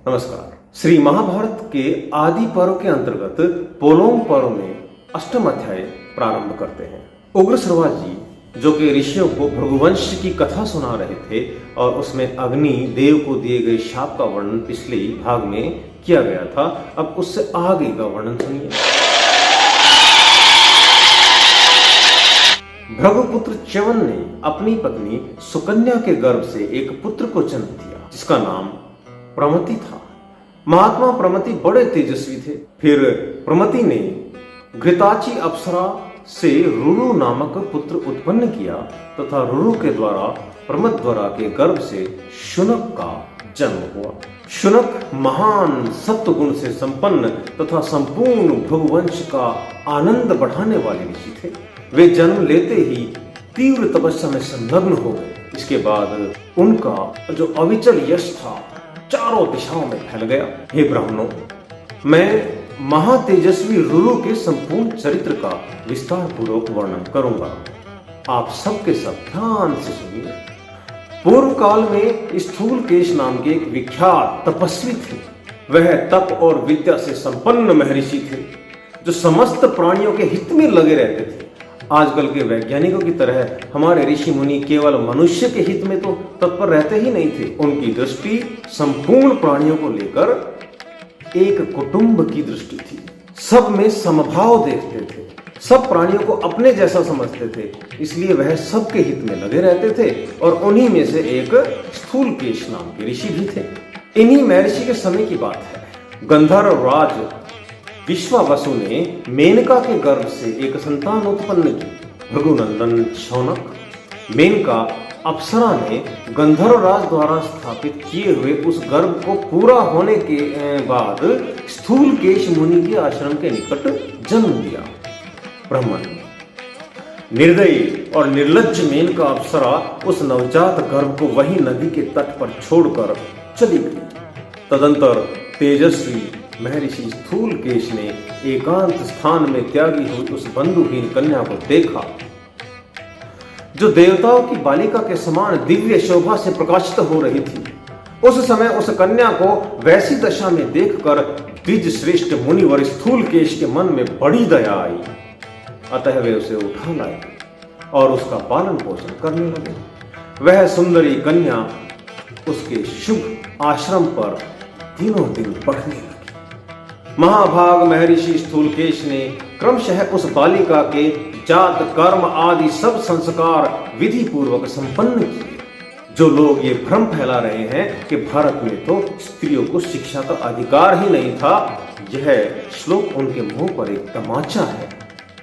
नमस्कार। श्री महाभारत के आदि पर्व के अंतर्गत पोलोम पर्व में अष्टम अध्याय प्रारंभ करते हैं। उग्र श्रवा जी जो कि ऋषियों को भृगुवंश की कथा सुना रहे थे और उसमें अग्नि देव को दिए गए शाप का वर्णन पिछले भाग में किया गया था, अब उससे आगे का वर्णन सुनिए। भृगुपुत्र च्यवन ने अपनी पत्नी सुकन्या के गर्भ से एक पुत्र को जन्म दिया जिसका नाम प्रमति था। महात्मा प्रमति बड़े तेजस्वी थे। फिर प्रमति ने घृताची अप्सरा से रुरु नामक पुत्र उत्पन्न किया तथा रुरु के द्वारा प्रमद्वरा के गर्भ से शुनक का जन्म हुआ। शुनक महान सत्वगुण से संपन्न तथा संपूर्ण भृगुवंश का आनंद बढ़ाने वाले ऋषि थे। वे जन्म लेते ही तीव्र तपस्या में संलग्न हो गए। इसके बाद उनका जो अविचल यश था चारों दिशाओं में फैल गया। हे ब्राह्मणों, मैं महातेजस्वी रुरु के संपूर्ण चरित्र का विस्तार पूर्वक वर्णन करूंगा। आप सबके सब ध्यान से सुनिए। पूर्व काल में स्थूल केश नाम के एक विख्यात तपस्वी थे। वह तप और विद्या से संपन्न महर्षि थे जो समस्त प्राणियों के हित में लगे रहते थे। आजकल के वैज्ञानिकों की तरह हमारे ऋषि मुनि केवल मनुष्य के हित में तो तत्पर रहते ही नहीं थे। उनकी दृष्टि संपूर्ण प्राणियों को लेकर एक कुटुंब की दृष्टि थी। सब में समभाव देखते थे, सब प्राणियों को अपने जैसा समझते थे, इसलिए वह सबके हित में लगे रहते थे। और उन्हीं में से एक स्थूल केश नाम के ऋषि भी थे। इन्हीं महर्षि के समय की बात है। गंधर्व राज विश्वावसु ने मेनका के गर्भ से एक संतान उत्पन्न की। भृगुनंदन शौनक मेनका अप्सरा ने गंधर्व राज द्वारा स्थापित किए हुए उस गर्भ को पूरा होने के बाद स्थूल केश मुनि के आश्रम के निकट जन्म दिया। ब्राह्मण निर्दयी और निर्लज्ज मेनका अप्सरा उस नवजात गर्भ को वही नदी के तट पर छोड़कर चली गई। तदंतर तेजस्वी महर्षि स्थूल केश ने एकांत स्थान में त्यागी हुई उस बंधुहीन कन्या को देखा जो देवताओं की बालिका के समान दिव्य शोभा से प्रकाशित हो रही थी। उस समय उस कन्या को वैसी दशा में देखकर द्विज श्रेष्ठ मुनिवर स्थूल केश के मन में बड़ी दया आई। अतः वे उसे उठा लाए और उसका पालन पोषण करने लगे। वह सुंदरी कन्या उसके शुभ आश्रम पर दिनों दिन बढ़ने लगी। महाभाग महर्षि स्थूलकेश ने क्रमशः उस बालिका के जात कर्म आदि सब संस्कार विधि पूर्वक संपन्न किए। जो लोग ये भ्रम फैला रहे हैं कि भारत में तो स्त्रियों को शिक्षा का अधिकार ही नहीं था, यह श्लोक उनके मुंह पर एक तमाचा है।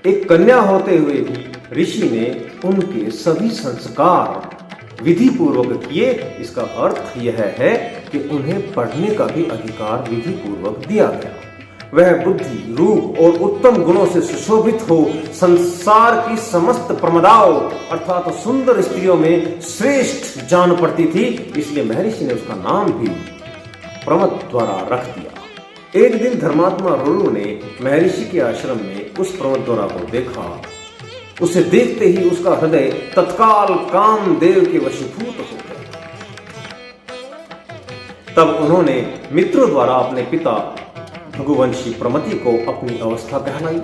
एक कन्या होते हुए भी ऋषि ने उनके सभी संस्कार विधि पूर्वक किए। इसका अर्थ यह है कि उन्हें पढ़ने का भी अधिकार विधि पूर्वक दिया गया। वह बुद्धि, रूप और उत्तम गुणों से सुशोभित हो संसार की समस्त प्रमदाओं अर्थात सुंदर स्त्रियों में श्रेष्ठ जान पड़ती थी, इसलिए महर्षि ने उसका नाम भी प्रमद्वरा रख दिया। एक दिन धर्मात्मा रुरु ने महर्षि के आश्रम में उस प्रमद्वरा को देखा। उसे देखते ही उसका हृदय तत्काल कामदेव के वशीभूत हो गया। तब उन्होंने मित्रों द्वारा अपने पिता भृगुवंशी प्रमति को अपनी अवस्था कहलाई।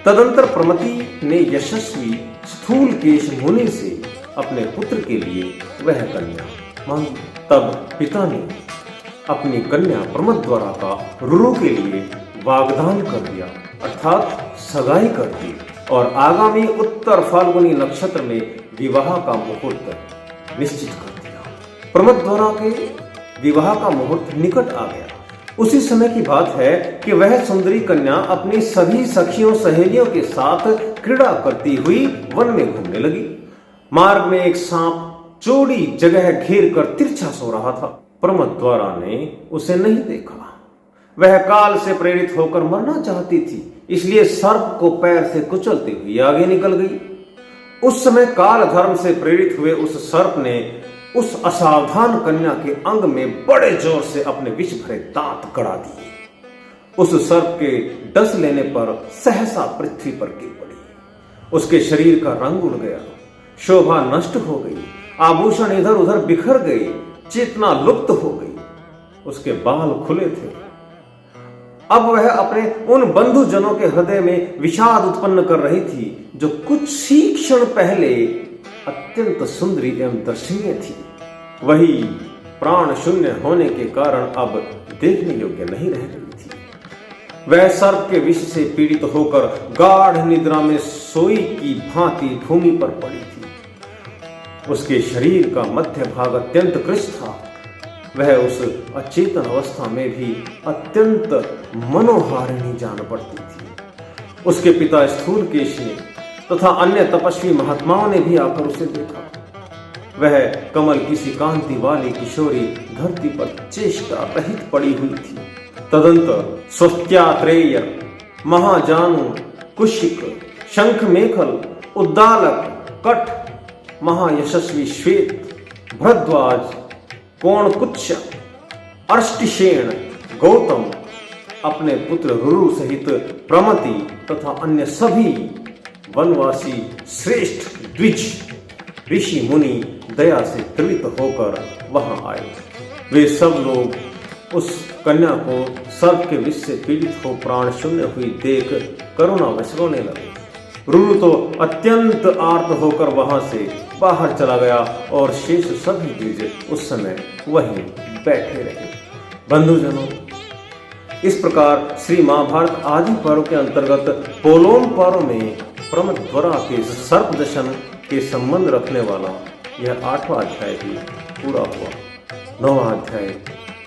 तदंतर प्रमति ने यशस्वी स्थूल केश मुनि से अपने पुत्र के लिए वह कन्या मांगी। तब पिता ने अपनी कन्या प्रमद्वरा का रुरु के लिए वाग्दान कर दिया अर्थात सगाई कर दी और आगामी उत्तर फाल्गुनी नक्षत्र में विवाह का मुहूर्त निश्चित कर दिया। प्रमद्वरा के विवाह का मुहूर्त निकट आ गया। उसी समय की बात है कि वह सुंदरी कन्या अपनी सभी सखियों सहेलियों के साथ क्रीड़ा करती हुई वन में घूमने लगी। मार्ग में एक सांप चौड़ी जगह घेर कर तिरछा सो रहा था। प्रमद्वरा ने उसे नहीं देखा। वह काल से प्रेरित होकर मरना चाहती थी, इसलिए सर्प को पैर से कुचलती हुई आगे निकल गई। उस समय काल धर्म से प्रेरित हुए उस सर्प ने उस असावधान कन्या के अंग में बड़े जोर से अपने विष भरे दांत गड़ा दिए। उस सर्प के डस लेने पर सहसा पृथ्वी पर गिर पड़ी। उसके शरीर का रंग उड़ गया, शोभा नष्ट हो गई, आभूषण इधर उधर बिखर गए, चेतना लुप्त हो गई। उसके बाल खुले थे। अब वह अपने उन बंधुजनों के हृदय में विषाद उत्पन्न कर रही थी जो कुछ ही क्षण पहले अत्यंत सुंदरी एवं दर्शनीय थी। वही प्राण शून्य होने के कारण अब देखने योग्य नहीं रह गई थी। वह सर्प के विष से पीड़ित होकर गाढ़ निद्रा में सोई की भांति भूमि पर पड़ी थी। उसके शरीर का मध्य भाग अत्यंत कृश था। वह उस अचेतन अवस्था में भी अत्यंत मनोहारिणी जान पड़ती थी। उसके पिता स्थूलकेश ने तथा अन्य तपस्वी महात्माओं ने भी आकर उसे देखा। वह कमल किसी कांति वाली किशोरी धरती पर चेष्टा रहित पड़ी हुई थी। तदंतर स्वस्त्यात्रेय, महाजानु, कुशिक, शंख मेखल, उद्दालक, कठ, महायशस्वी श्वेत, भरद्वाज, कोणकुच्छ, अर्ष्टिशेण, गौतम अपने पुत्र रुरु सहित प्रमति तथा अन्य सभी वनवासी श्रेष्ठ द्विज ऋषि मुनि दया से द्रवित होकर वहां आए। वे सब लोग उस कन्या को सर्प के विष से पीड़ित हो प्राण शून्य हुई देख करुणावश रोने लगे। रुरु तो अत्यंत आर्त होकर वहां से बाहर चला गया और शेष सभी द्विज उस समय वहीं बैठे रहे। बंधुजनों, इस प्रकार श्री महाभारत आदि पर्व के अंतर्गत पोलोम पर्व में प्रमद्वरा के सर्प दर्शन के संबंध रखने वाला यह 8वां अध्याय भी पूरा हुआ। 9वां अध्याय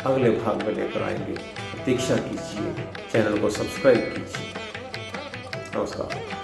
अगले भाग में लेकर आएंगे। प्रतीक्षा कीजिए, चैनल को सब्सक्राइब कीजिए। नमस्कार।